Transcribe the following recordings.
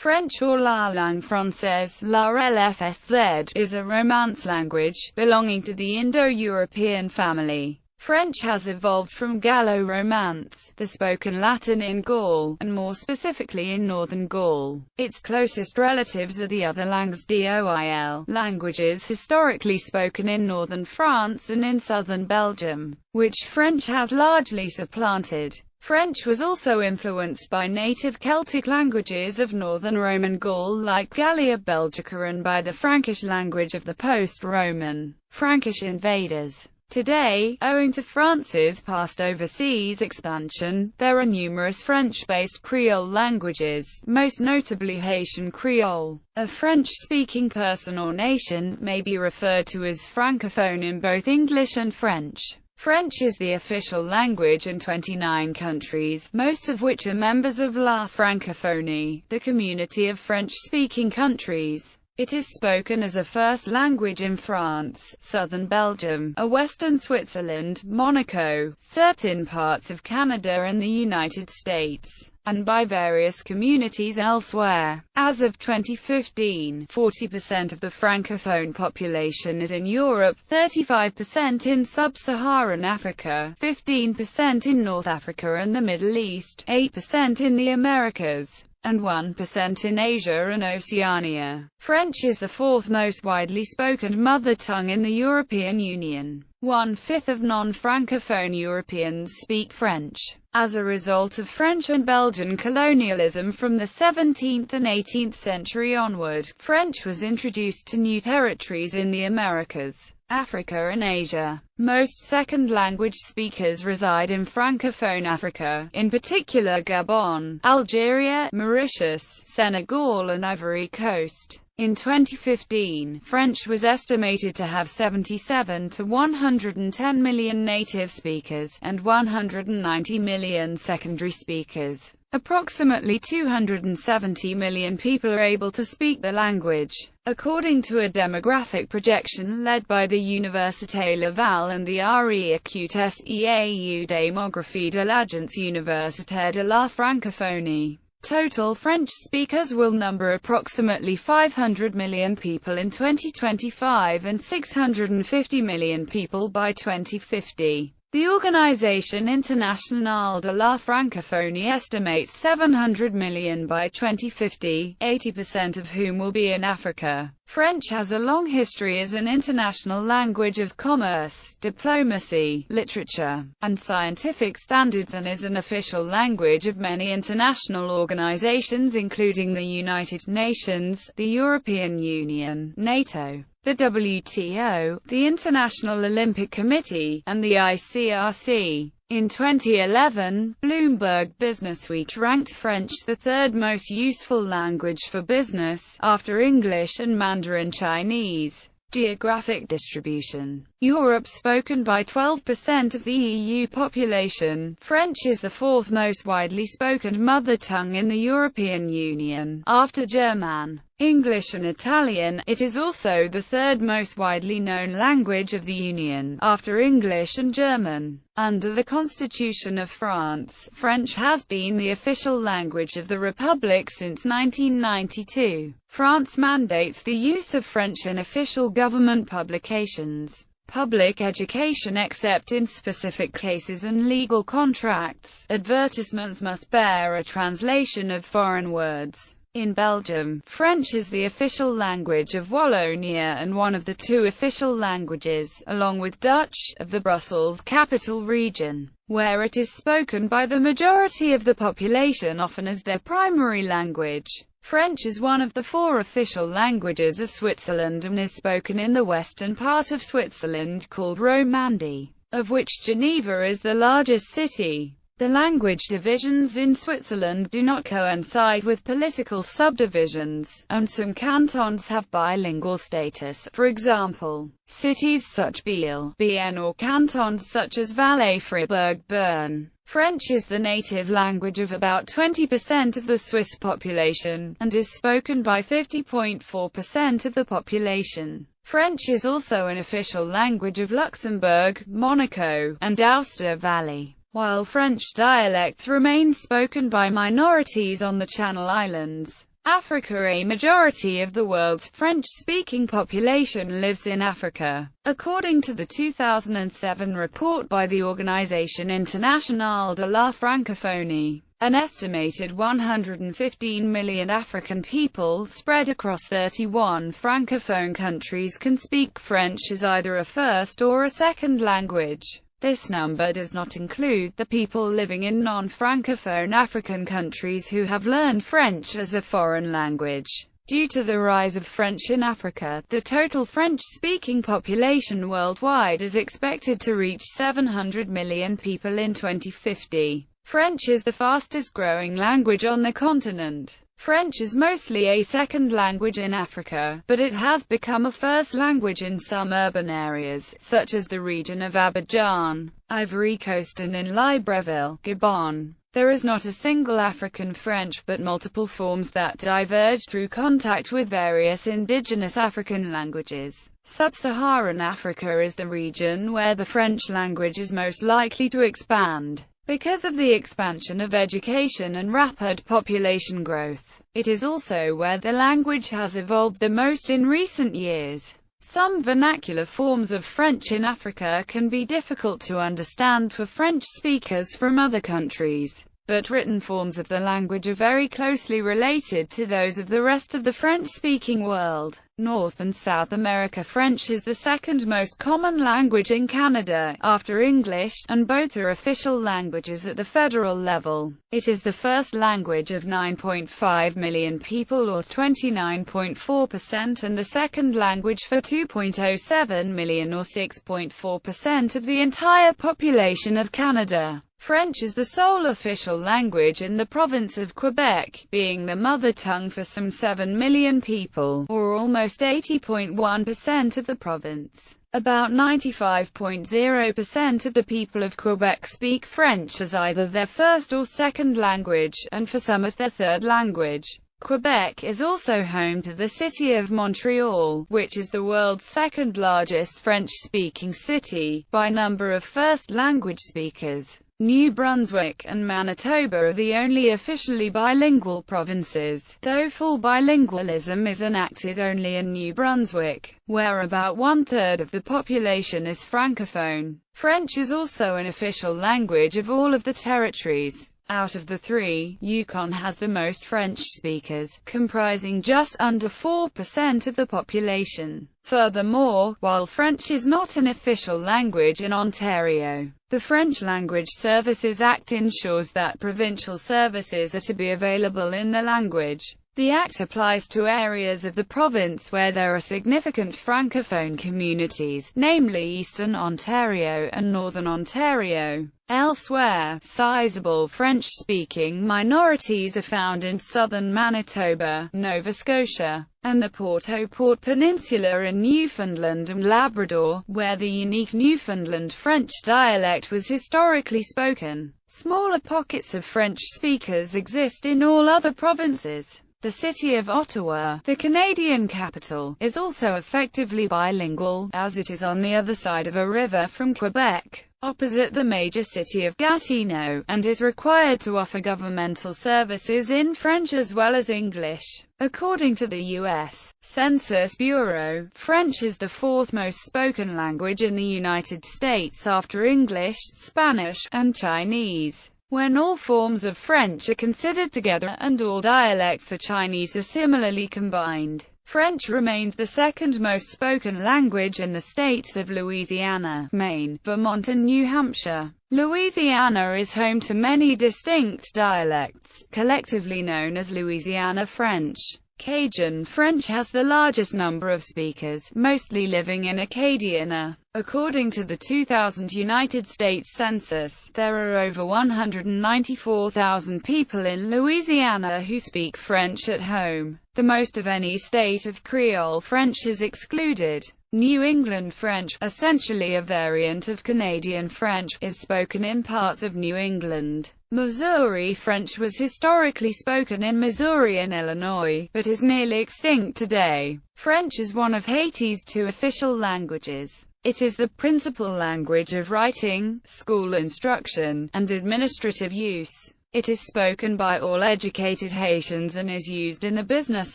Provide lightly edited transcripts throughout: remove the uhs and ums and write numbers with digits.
French, or la langue française, la LFSZ, is a Romance language, belonging to the Indo-European family. French has evolved from Gallo-Romance, the spoken Latin in Gaul, and more specifically in northern Gaul. Its closest relatives are the other langues d'oil, languages historically spoken in northern France and in southern Belgium, which French has largely supplanted. French was also influenced by native Celtic languages of northern Roman Gaul like Gallia Belgica and by the Frankish language of the post-Roman, Frankish invaders. Today, owing to France's past overseas expansion, there are numerous French-based Creole languages, most notably Haitian Creole. A French-speaking person or nation may be referred to as francophone in both English and French. French is the official language in 29 countries, most of which are members of La Francophonie, the community of French-speaking countries. It is spoken as a first language in France, southern Belgium, western Switzerland, Monaco, certain parts of Canada and the United States, and by various communities elsewhere. As of 2015, 40% of the Francophone population is in Europe, 35% in Sub-Saharan Africa, 15% in North Africa and the Middle East, 8% in the Americas, and 1% in Asia and Oceania. French is the fourth most widely spoken mother tongue in the European Union. One-fifth of non-Francophone Europeans speak French. As a result of French and Belgian colonialism from the 17th and 18th century onward, French was introduced to new territories in the Americas, Africa and Asia. Most second-language speakers reside in Francophone Africa, in particular Gabon, Algeria, Mauritius, Senegal and Ivory Coast. In 2015, French was estimated to have 77 to 110 million native speakers, and 190 million secondary speakers. Approximately 270 million people are able to speak the language, according to a demographic projection led by the Université Laval and the REACUT-SEAU Démographie de l'Agence Universitaire de la Francophonie. Total French speakers will number approximately 500 million people in 2025 and 650 million people by 2050. The Organisation Internationale de la Francophonie estimates 700 million by 2050, 80% of whom will be in Africa. French has a long history as an international language of commerce, diplomacy, literature, and scientific standards, and is an official language of many international organizations including the United Nations, the European Union, NATO, the WTO, the International Olympic Committee, and the ICRC. In 2011, Bloomberg Businessweek ranked French the third most useful language for business, after English and Mandarin Chinese. Geographic distribution. Europe, spoken by 12% of the EU population. French is the fourth most widely spoken mother tongue in the European Union, after German, English and Italian. It is also the third most widely known language of the Union, after English and German. Under the Constitution of France, French has been the official language of the Republic since 1992. France mandates the use of French in official government publications, public education except in specific cases, and legal contracts. Advertisements must bear a translation of foreign words. In Belgium, French is the official language of Wallonia and one of the two official languages, along with Dutch, of the Brussels Capital Region, where it is spoken by the majority of the population, often as their primary language. French is one of the four official languages of Switzerland and is spoken in the western part of Switzerland called Romandie, of which Geneva is the largest city. The language divisions in Switzerland do not coincide with political subdivisions, and some cantons have bilingual status, for example, cities such Biel, Bienne, or cantons such as Valais, Fribourg, Bern. French is the native language of about 20% of the Swiss population, and is spoken by 50.4% of the population. French is also an official language of Luxembourg, Monaco, and Ulster Valley, while French dialects remain spoken by minorities on the Channel Islands. Africa. A majority of the world's French-speaking population lives in Africa. According to the 2007 report by the Organisation Internationale de la Francophonie, an estimated 115 million African people spread across 31 francophone countries can speak French as either a first or a second language. This number does not include the people living in non-francophone African countries who have learned French as a foreign language. Due to the rise of French in Africa, the total French-speaking population worldwide is expected to reach 700 million people in 2050. French is the fastest-growing language on the continent. French is mostly a second language in Africa, but it has become a first language in some urban areas, such as the region of Abidjan, Ivory Coast and in Libreville, Gabon. There is not a single African French but multiple forms that diverge through contact with various indigenous African languages. Sub-Saharan Africa is the region where the French language is most likely to expand. Because of the expansion of education and rapid population growth, it is also where the language has evolved the most in recent years. Some vernacular forms of French in Africa can be difficult to understand for French speakers from other countries, but written forms of the language are very closely related to those of the rest of the French-speaking world. North and South America. French is the second most common language in Canada, after English, and both are official languages at the federal level. It is the first language of 9.5 million people or 29.4% and the second language for 2.07 million or 6.4% of the entire population of Canada. French is the sole official language in the province of Quebec, being the mother tongue for some 7 million people, or almost 80.1% of the province. About 95.0% of the people of Quebec speak French as either their first or second language, and for some as their third language. Quebec is also home to the city of Montreal, which is the world's second largest French-speaking city, by number of first-language speakers. New Brunswick and Manitoba are the only officially bilingual provinces, though full bilingualism is enacted only in New Brunswick, where about one-third of the population is francophone. French is also an official language of all of the territories. Out of the three, Yukon has the most French speakers, comprising just under 4% of the population. Furthermore, while French is not an official language in Ontario, the French Language Services Act ensures that provincial services are to be available in the language. The Act applies to areas of the province where there are significant francophone communities, namely Eastern Ontario and Northern Ontario. Elsewhere, sizable French-speaking minorities are found in southern Manitoba, Nova Scotia, and the Port-au-Port Peninsula in Newfoundland and Labrador, where the unique Newfoundland French dialect was historically spoken. Smaller pockets of French speakers exist in all other provinces. The city of Ottawa, the Canadian capital, is also effectively bilingual, as it is on the other side of a river from Quebec, opposite the major city of Gatineau, and is required to offer governmental services in French as well as English. According to the U.S. Census Bureau, French is the fourth most spoken language in the United States after English, Spanish, and Chinese. When all forms of French are considered together, and all dialects of Chinese are similarly combined, French remains the second most spoken language in the states of Louisiana, Maine, Vermont and New Hampshire. Louisiana is home to many distinct dialects, collectively known as Louisiana French. Cajun French has the largest number of speakers, mostly living in Acadiana. According to the 2000 United States Census, there are over 194,000 people in Louisiana who speak French at home. The most of any state of Creole French is excluded. New England French, essentially a variant of Canadian French, is spoken in parts of New England. Missouri French was historically spoken in Missouri and Illinois, but is nearly extinct today. French is one of Haiti's two official languages. It is the principal language of writing, school instruction, and administrative use. It is spoken by all educated Haitians and is used in the business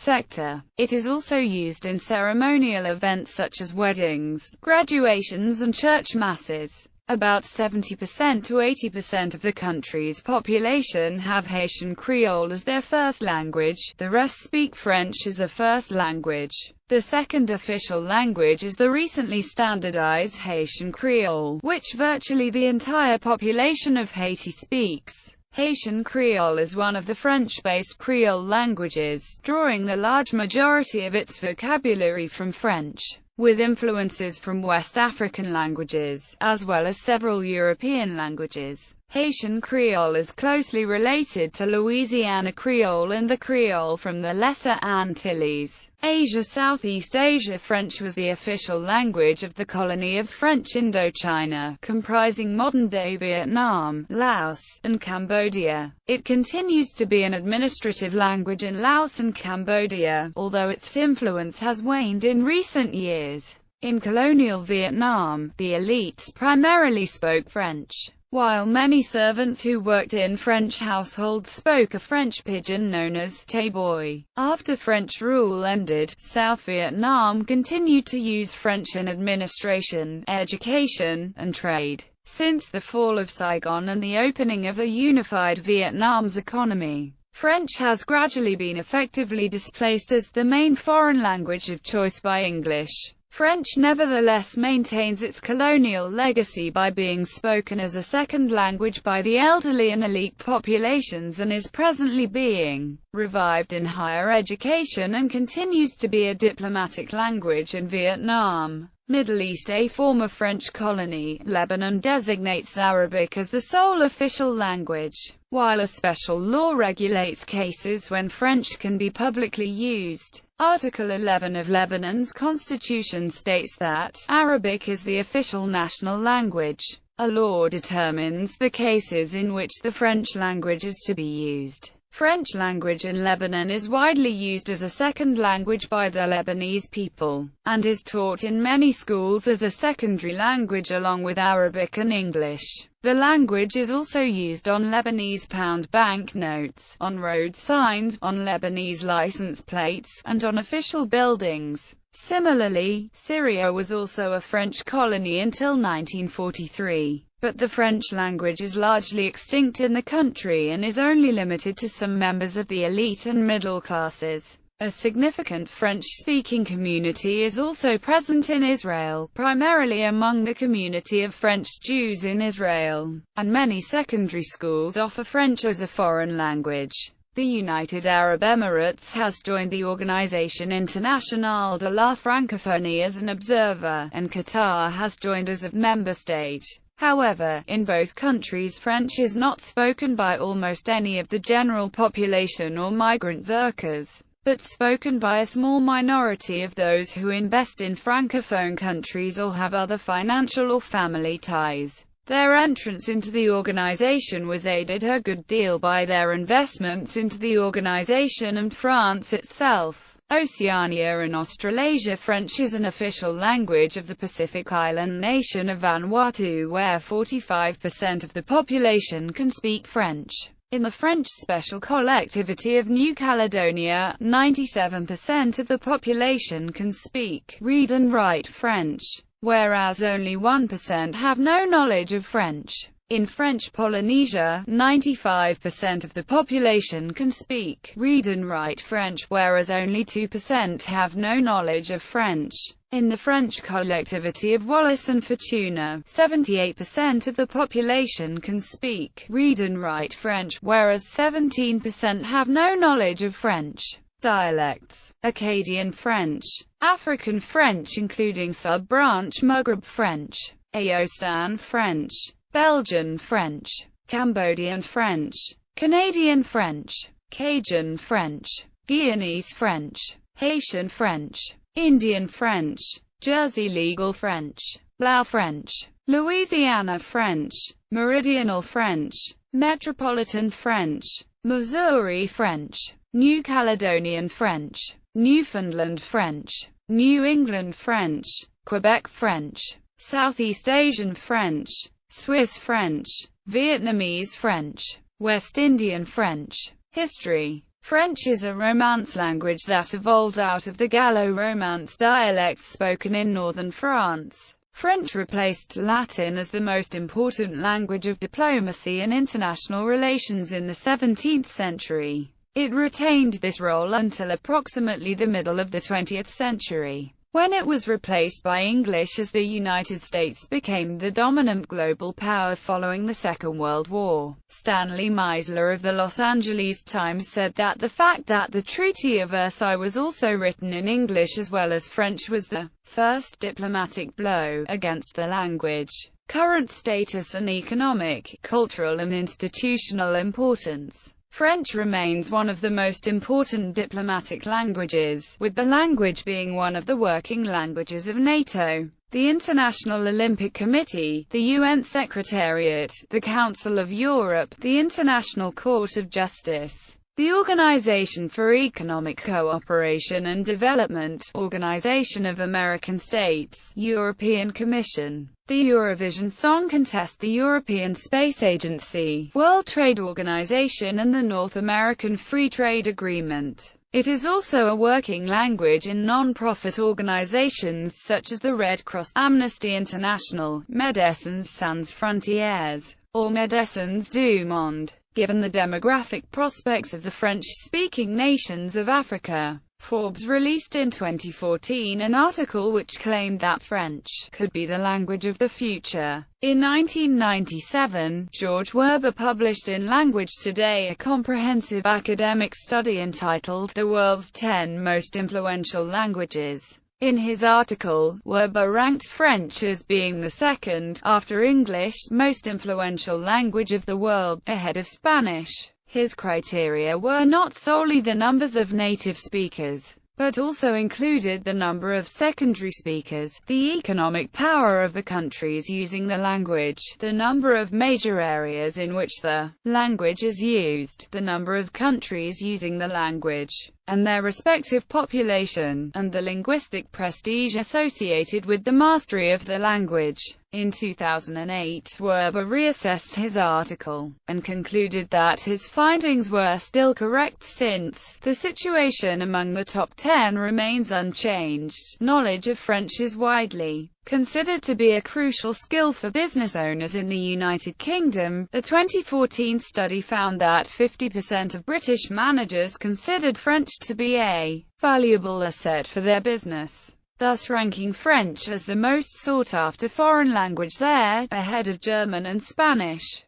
sector. It is also used in ceremonial events such as weddings, graduations and church masses. About 70% to 80% of the country's population have Haitian Creole as their first language, the rest speak French as a first language. The second official language is the recently standardized Haitian Creole, which virtually the entire population of Haiti speaks. Haitian Creole is one of the French-based Creole languages, drawing the large majority of its vocabulary from French, with influences from West African languages, as well as several European languages. Haitian Creole is closely related to Louisiana Creole and the Creole from the Lesser Antilles. Asia. Southeast Asia. French was the official language of the colony of French Indochina, comprising modern-day Vietnam, Laos, and Cambodia. It continues to be an administrative language in Laos and Cambodia, although its influence has waned in recent years. In colonial Vietnam, the elites primarily spoke French, while many servants who worked in French households spoke a French pidgin known as tay boy. After French rule ended, South Vietnam continued to use French in administration, education, and trade. Since the fall of Saigon and the opening of a unified Vietnam's economy, French has gradually been effectively displaced as the main foreign language of choice by English. French nevertheless maintains its colonial legacy by being spoken as a second language by the elderly and elite populations and is presently being revived in higher education and continues to be a diplomatic language in Vietnam. Middle East. A former French colony, Lebanon designates Arabic as the sole official language, while a special law regulates cases when French can be publicly used. Article 11 of Lebanon's constitution states that Arabic is the official national language. A law determines the cases in which the French language is to be used. French language in Lebanon is widely used as a second language by the Lebanese people, and is taught in many schools as a secondary language along with Arabic and English. The language is also used on Lebanese pound banknotes, on road signs, on Lebanese license plates, and on official buildings. Similarly, Syria was also a French colony until 1943. But the French language is largely extinct in the country and is only limited to some members of the elite and middle classes. A significant French-speaking community is also present in Israel, primarily among the community of French Jews in Israel, and many secondary schools offer French as a foreign language. The United Arab Emirates has joined the Organisation Internationale de la Francophonie as an observer, and Qatar has joined as a member state. However, in both countries French is not spoken by almost any of the general population or migrant workers, but spoken by a small minority of those who invest in francophone countries or have other financial or family ties. Their entrance into the organization was aided a good deal by their investments into the organization and France itself. Oceania and Australasia. French is an official language of the Pacific island nation of Vanuatu, where 45% of the population can speak French. In the French Special Collectivity of New Caledonia, 97% of the population can speak, read and write French, whereas only 1% have no knowledge of French. In French Polynesia, 95% of the population can speak, read and write French, whereas only 2% have no knowledge of French. In the French collectivity of Wallis and Futuna, 78% of the population can speak, read and write French, whereas 17% have no knowledge of French. Dialects: Acadian French, African French including sub-branch Maghreb French, Aostan French, Belgian French, Cambodian French, Canadian French, Cajun French, Guyanese French, Haitian French, Indian French, Jersey Legal French, Lao French, Louisiana French, Meridional French, Metropolitan French, Missouri French, New Caledonian French, Newfoundland French, New England French, Quebec French, Southeast Asian French, Swiss French, Vietnamese French, West Indian French. History. French is a Romance language that evolved out of the Gallo-Romance dialects spoken in northern France. French replaced Latin as the most important language of diplomacy and international relations in the 17th century. It retained this role until approximately the middle of the 20th century, when it was replaced by English as the United States became the dominant global power following the Second World War. Stanley Meisler of the Los Angeles Times said that the fact that the Treaty of Versailles was also written in English as well as French was the first diplomatic blow against the language, current status and economic, cultural and institutional importance. French remains one of the most important diplomatic languages, with the language being one of the working languages of NATO, the International Olympic Committee, the UN Secretariat, the Council of Europe, the International Court of Justice, the Organization for Economic Cooperation and Development, Organization of American States, European Commission, the Eurovision Song Contest, the European Space Agency, World Trade Organization and the North American Free Trade Agreement. It is also a working language in non-profit organizations such as the Red Cross, Amnesty International, Médecins Sans Frontières, or Médecins du Monde. Given the demographic prospects of the French-speaking nations of Africa, Forbes released in 2014 an article which claimed that French could be the language of the future. In 1997, George Werber published in Language Today a comprehensive academic study entitled The World's 10 Most Influential Languages. In his article, Werber ranked French as being the second, after English, most influential language of the world, ahead of Spanish. His criteria were not solely the numbers of native speakers, but also included the number of secondary speakers, the economic power of the countries using the language, the number of major areas in which the language is used, the number of countries using the language, and their respective population, and the linguistic prestige associated with the mastery of the language. In 2008, Werber reassessed his article, and concluded that his findings were still correct since the situation among the top 10 remains unchanged. Knowledge of French is widely considered to be a crucial skill for business owners in the United Kingdom. A 2014 study found that 50% of British managers considered French to be a valuable asset for their business, thus ranking French as the most sought-after foreign language there, ahead of German and Spanish.